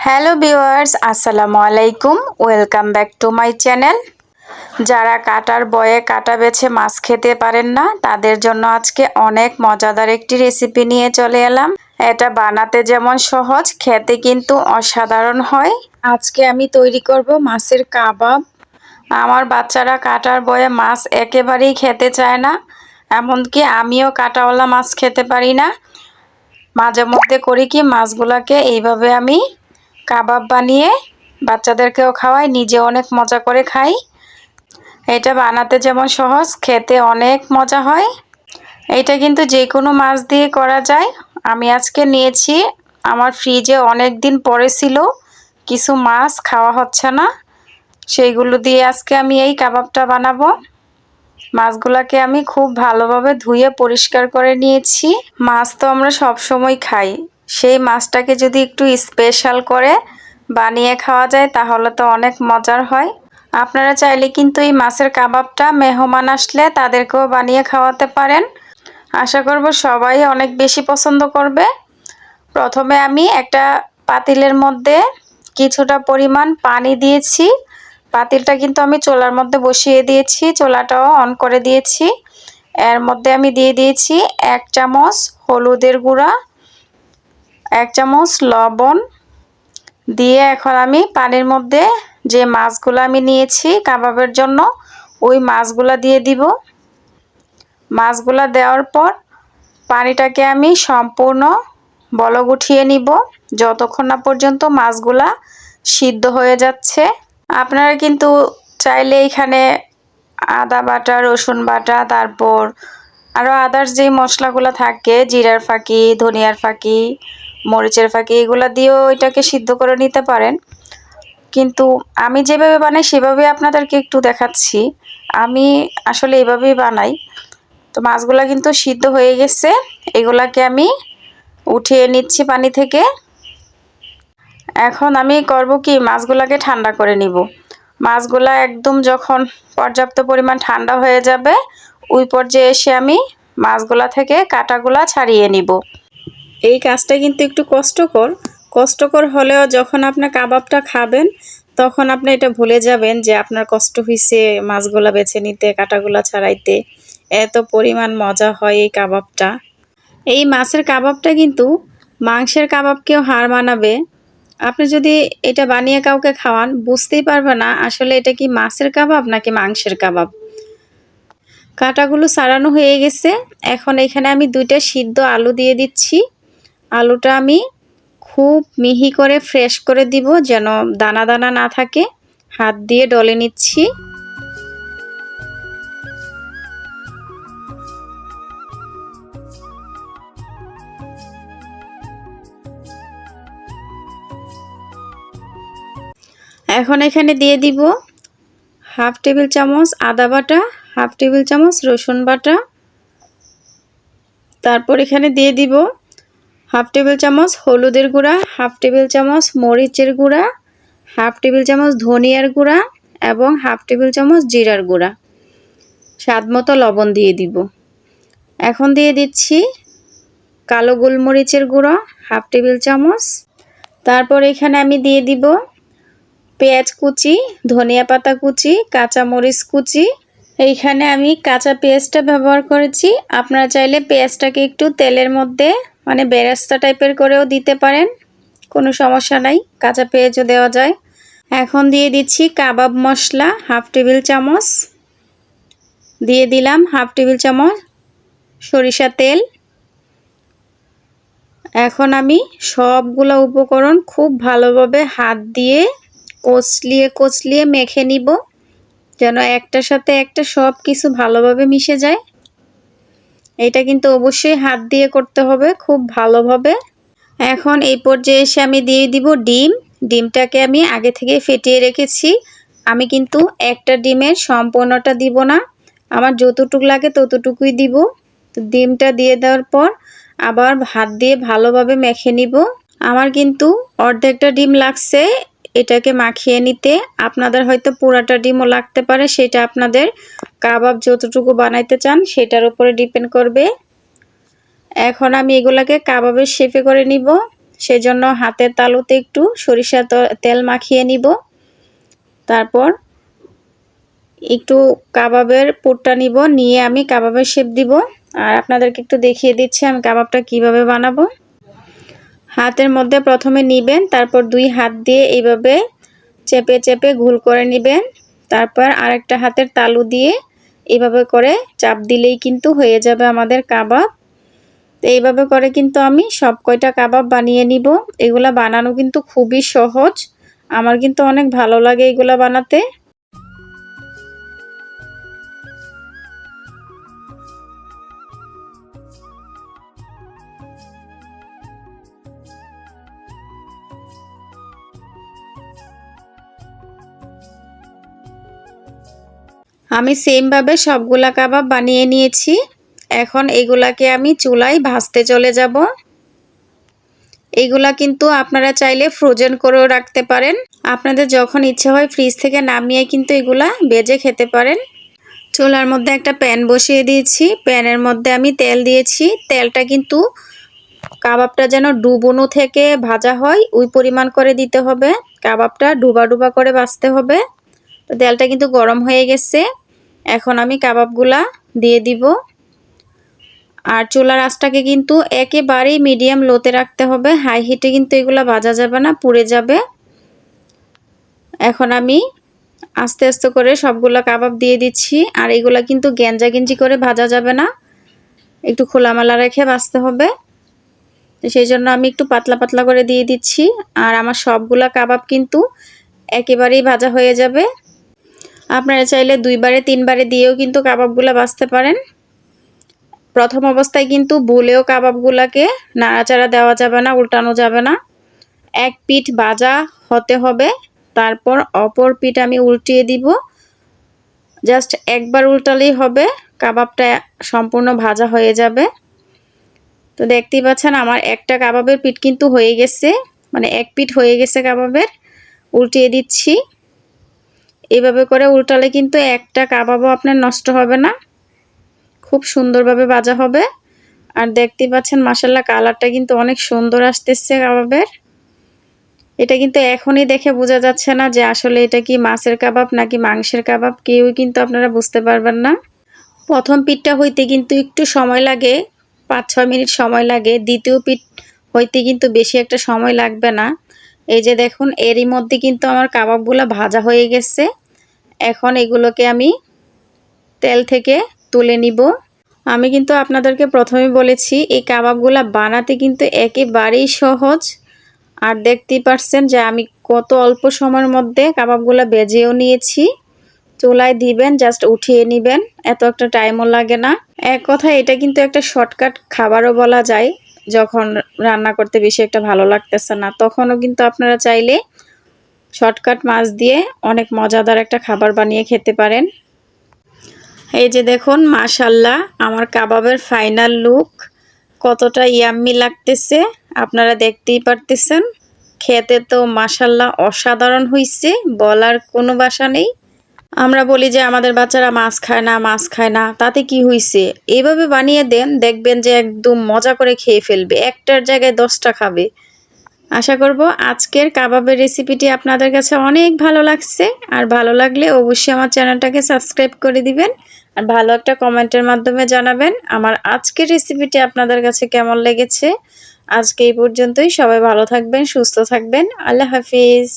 Hello viewers, আসসালামু আলাইকুম। Welcome back to my channel. যারা কাটার বয়ে কাটা বেছে মাছ খেতে পারেন না, তাদের জন্য আজকে অনেক মজাদার একটি রেসিপি নিয়ে চলে এলাম। এটা বানাতে যেমন সহজ, খেতে কিন্তু অসাধারণ হয়। আজকে আমি তৈরি করব মাছের কাবাব। আমার বাচ্চারা কাটার বয়ে মাছ একেবারেই খেতে চায় না, এমনকি আমিও কাটাওয়ালা মাছ খেতে পারি না। মাঝে মধ্যে করি কি, মাছগুলোকে এইভাবে আমি কাবাব বানিয়ে বাচ্চাদেরকেও খাওয়াই, নিজে অনেক মজা করে খাই। এটা বানাতে যেমন সহজ, খেতে অনেক মজা হয়। এটা কিন্তু যে কোনো মাছ দিয়ে করা যায়। আমি আজকে নিয়েছি, আমার ফ্রিজে অনেক দিন পরে ছিল, কিছু মাছ খাওয়া হচ্ছে না, সেইগুলো দিয়ে আজকে আমি এই কাবাবটা বানাবো। মাছগুলোকে আমি খুব ভালোভাবে ধুয়ে পরিষ্কার করে নিয়েছি। মাছ তো আমরা সব সময় খাই, সেই মাছটাকে যদি একটু স্পেশাল করে বানিয়ে খাওয়া যায় তাহলে তো অনেক মজার হয়। আপনারা চাইলে কিন্তু এই মাছের কাবাবটা মেহমান আসলে তাদেরকেও বানিয়ে খাওয়াতে পারেন। আশা করব সবাই অনেক বেশি পছন্দ করবে। প্রথমে আমি একটা পাতিলের মধ্যে কিছুটা পরিমাণ পানি দিয়েছি। পাতিলটা কিন্তু আমি চুলার মধ্যে বসিয়ে দিয়েছি, চুলাটাও অন করে দিয়েছি। এর মধ্যে আমি দিয়ে দিয়েছি 1 চামচ হলুদের গুঁড়া, 1 চামচ লবণ দিয়ে এখন আমি পানির মধ্যে যে মাছগুলো আমি নিয়েছি কাবাবের জন্য, ওই মাছগুলো দিয়ে দিব। মাছগুলো দেওয়ার পর পানিটাকে আমি সম্পূর্ণ বলক উঠিয়ে নিব, যতক্ষণ না পর্যন্ত মাছগুলা সিদ্ধ হয়ে যাচ্ছে। আপনারা কিন্তু চাইলে এখানে আদা বাটা, রসুন বাটা, তারপর আরও আদার্স যেই মশলাগুলো থাকে, জিরার ফাঁকি, ধনিয়ার ফাঁকি, মরিচের ফাঁকি, এগুলো দিয়েও এটাকে সিদ্ধ করে নিতে পারেন। কিন্তু আমি যেভাবে বানাই সেভাবে আপনাদেরকে একটু দেখাচ্ছি। আমি আসলে এভাবেই বানাই। তো মাছগুলা কিন্তু সিদ্ধ হয়ে গেছে, এগুলাকে আমি উঠিয়ে নিচ্ছি পানি থেকে। এখন আমি করব কি, মাছগুলাকে ঠান্ডা করে নিব। মাছগুলা একদম যখন পর্যাপ্ত পরিমাণ ঠান্ডা হয়ে যাবে, ওই পর্যায়ে এসে আমি মাছগুলা থেকে কাঁটাগুলা ছাড়িয়ে নিব। এই কাজটা কিন্তু একটু কষ্টকর হলেও যখন আপনার কাবাবটা খাবেন তখন আপনি এটা ভুলে যাবেন যে আপনার কষ্ট হয়েছে মাছগুলা বেছে নিতে, কাঁটাগুলা ছাড়াইতে। এত পরিমাণ মজা হয় এই কাবাবটা। এই মাছের কাবাবটা কিন্তু মাংসের কাবাবকেও হার মানাবে। আপনি যদি এটা বানিয়ে কাউকে খাওয়ান, বুঝতেই পারবে না আসলে এটা কি মাছের কাবাব নাকি মাংসের কাবাব। কাঁটাগুলো ছাড়ানো হয়ে গেছে। এখন এখানে আমি 2টা সিদ্ধ আলু দিয়ে দিচ্ছি। আলুটা আমি খুব মিহি করে ফ্রেশ করে দিব, যেন দানা দানা না থাকে। হাত দিয়ে ডলে নিচ্ছি। এখন এখানে দিয়ে দিব 1/2 টেবিল চামচ আদা বাটা, 1/2 টেবিল চামচ রসুন বাটা। তারপর এখানে দিয়ে দিব 1/2 টেবিল চামচ হলুদের গুঁড়া, 1/2 টেবিল চামচ মরিচের গুঁড়া, 1/2 টেবিল চামচ ধনিয়ার গুঁড়া এবং 1/2 টেবিল চামচ জিরার গুঁড়া। স্বাদ মতো লবণ দিয়ে দিব। এখন দিয়ে দিচ্ছি কালো গোলমরিচের গুঁড়ো 1/2 টেবিল চামচ। তারপর এখানে আমি দিয়ে দিব পেঁয়াজ কুচি, ধনিয়া পাতা কুচি, কাঁচা মরিচ কুচি। এইখানে আমি কাঁচা পেঁয়াজটা ব্যবহার করেছি। আপনারা চাইলে পেঁয়াজটাকে একটু তেলের মধ্যে বেরেস্তা টাইপের করেও দিতে পারেন, কোনো সমস্যা নাই, কাঁচা পেঁয়াজও দেওয়া যায়। এখন দিয়ে দিচ্ছি কাবাব মশলা 1/2 টেবিল চামচ। দিয়ে দিলাম 1/2 টেবিল চামচ সরিষা তেল। এখন আমি সবগুলো উপকরণ খুব ভালোভাবে হাত দিয়ে কচলিয়ে মেখে নিব, যেন একটার সাথে একটা সব কিছু ভালোভাবে মিশে যায়। এটা কিন্তু অবশ্যই হাত দিয়ে করতে হবে খুব ভালোভাবে। এখন এই পর্যায়ে এসে আমি দিয়ে দিব ডিমটাকে আমি আগে থেকে ফেটিয়ে রেখেছি। আমি কিন্তু একটা ডিমের সম্পূর্ণটা দিব না, আমার যতটুকু লাগে ততটুকুই দিব। ডিমটা দিয়ে দেওয়ার পর আবার হাত দিয়ে ভালোভাবে মেখে নিব। আমার কিন্তু অর্ধেকটা ডিম লাগছে এটাকে মাখিয়ে নিতে। আপনাদের হয়তো পুরাটা ডিমও লাগতে পারে, সেটা আপনাদের কাবাব যতটুকু বানাইতে চান সেটার উপরে ডিপেন্ড করবে। এখন আমি এগুলাকে কাবাবের শেপে করে নিব। সেজন্য হাতের তালুতে একটু সরিষার তেল মাখিয়ে নিব। তারপর একটু কাবাবের পুরটা নিব, নিয়ে আমি কাবাবের শেপ দিব। আর আপনাদেরকে একটু দেখিয়ে দিচ্ছি আমি কাবাবটা কিভাবে বানাবো। হাতের মধ্যে প্রথমে নিবেন, তারপর 2 হাত দিয়ে এইভাবে চেপে চেপে গোল করে নেবেন। তারপর আরেকটা হাতের তালু দিয়ে এইভাবে করে চাপ দিলেই কিন্তু হয়ে যাবে আমাদের কাবাব। তো এইভাবে করে কিন্তু আমি সব কয়টা কাবাব বানিয়ে নিব। এগুলা বানানো কিন্তু খুবই সহজ, আমার কিন্তু অনেক ভালো লাগে এগুলা বানাতে। আমি সেমভাবে সবগুলা কাবাব বানিয়ে নিয়েছি। এখন এগুলাকে আমি চুলায় ভাজতে চলে যাব। এইগুলা কিন্তু আপনারা চাইলে ফ্রোজেন করেও রাখতে পারেন। আপনাদের যখন ইচ্ছে হয় ফ্রিজ থেকে নামিয়ে কিন্তু এগুলা ভেজে খেতে পারেন। চুলার মধ্যে একটা প্যান বসিয়ে দিয়েছি, প্যানের মধ্যে আমি তেল দিয়েছি। তেলটা কিন্তু কাবাবটা যেন ডুবুনো থেকে ভাজা হয় ওই পরিমাণ করে দিতে হবে। কাবাবটা ডুবা ডুবা করে ভাজতে হবে। তো তেলটা কিন্তু গরম হয়ে গেছে, এখন আমি কাবাবগুলা দিয়ে দিব। আর চুলার আঁচটাকে কিন্তু একেবারেই মিডিয়াম লোতে রাখতে হবে, হাই হিটে কিন্তু এগুলা ভাজা যাবে না, পুড়ে যাবে। এখন আমি আস্তে আস্তে করে সবগুলা কাবাব দিয়ে দিচ্ছি। আর এগুলা কিন্তু গেঞ্জা গেঞ্জি করে ভাজা যাবে না, একটু খোলামেলা রেখে ভাজতে হবে। সেই জন্য আমি একটু পাতলা পাতলা করে দিয়ে দিচ্ছি। আর আমার সবগুলা কাবাব কিন্তু একেবারেই ভাজা হয়ে যাবে। আপনারা চাইলে 2 বারে 3 বারে দিয়েও কিন্তু কাবাবগুলা ভাজতে পারেন। প্রথম অবস্থায় কিন্তু ভুলেও কাবাবগুলাকে নাড়াচাড়া দেওয়া যাবে না, উল্টানো যাবে না। এক পিঠ ভাজা হতে হবে, তারপর অপর পিঠ আমি উল্টিয়ে দিব। জাস্ট একবার উল্টালেই হবে, কাবাবটা সম্পূর্ণ ভাজা হয়ে যাবে। তো দেখতেই পাচ্ছেন আমার একটা কাবাবের পিঠ কিন্তু হয়ে গেছে, মানে এক পিঠ হয়ে গেছে কাবাবের। উল্টিয়ে দিচ্ছি। এইভাবে করে উল্টালে কিন্তু একটা কাবাবও আপনার নষ্ট হবে না, খুব সুন্দরভাবে ভাজা হবে। আর দেখতেই পাচ্ছেন মাশাআল্লাহ কালারটা কিন্তু অনেক সুন্দর আসতেছে কাবাবের। এটা কিন্তু এখনই দেখে বোঝা যাচ্ছে না যে আসলে এটা কি মাছের কাবাব নাকি মাংসের কাবাব, কেউই কিন্তু আপনারা বুঝতে পারবেন না। প্রথম পিঠটা হইতে কিন্তু একটু সময় লাগে, 5-6 মিনিট সময় লাগে। দ্বিতীয় পিঠ হইতে কিন্তু বেশি একটা সময় লাগবে না। এই যে দেখুন এরই মধ্যে কিন্তু আমার কাবাবগুলো ভাজা হয়ে গেছে। এখন এগুলোকে আমি তেল থেকে তুলে নিব। আমি কিন্তু আপনাদেরকে প্রথমেই বলেছি এই কাবাবগুলো বানাতে কিন্তু একেবারেই সহজ। আর দেখতেই পারছেন যে আমি কত অল্প সময়ের মধ্যে কাবাবগুলো ভেজেও নিয়েছি। চুলায় দিবেন, জাস্ট উঠিয়ে নেবেন, এত একটা টাইমও লাগে না। এক কথায় এটা কিন্তু একটা শর্টকাট খাবারও বলা যায়। যখন রান্না করতে বেশি একটা ভালো লাগতেছে না, তখনও কিন্তু আপনারা চাইলে শর্টকাট মাছ দিয়ে অনেক মজাদার একটা খাবার বানিয়ে খেতে পারেন। এই যে দেখুন মাশাআল্লাহ আমার কাবাবের ফাইনাল লুক কতটা ইয়াম্মি লাগতেছে, আপনারা দেখতেই পারতেছেন। খেতে তো মাশাআল্লাহ অসাধারণ হইছে, বলার কোনো ভাষা নেই। আমরা বলি যে আমাদের বাচ্চারা মাছ খায় না, মাছ খায় না, তাতে কি হইছে? এইভাবে বানিয়ে দেন, দেখবেন যে একদম মজা করে খেয়ে ফেলবে, একটার জায়গায় 10টা খাবে। আশা করব আজকের কাবাবের রেসিপিটি আপনাদের কাছে অনেক ভালো লাগছে। আর ভালো লাগলে অবশ্যই আমার চ্যানেলটাকে সাবস্ক্রাইব করে দিবেন। আর ভালো একটা কমেন্টের মাধ্যমে জানাবেন আমার আজকের রেসিপিটি আপনাদের কাছে কেমন লেগেছে। আজকে এই পর্যন্তই, সবাই ভালো থাকবেন, সুস্থ থাকবেন। আল্লাহ হাফিজ।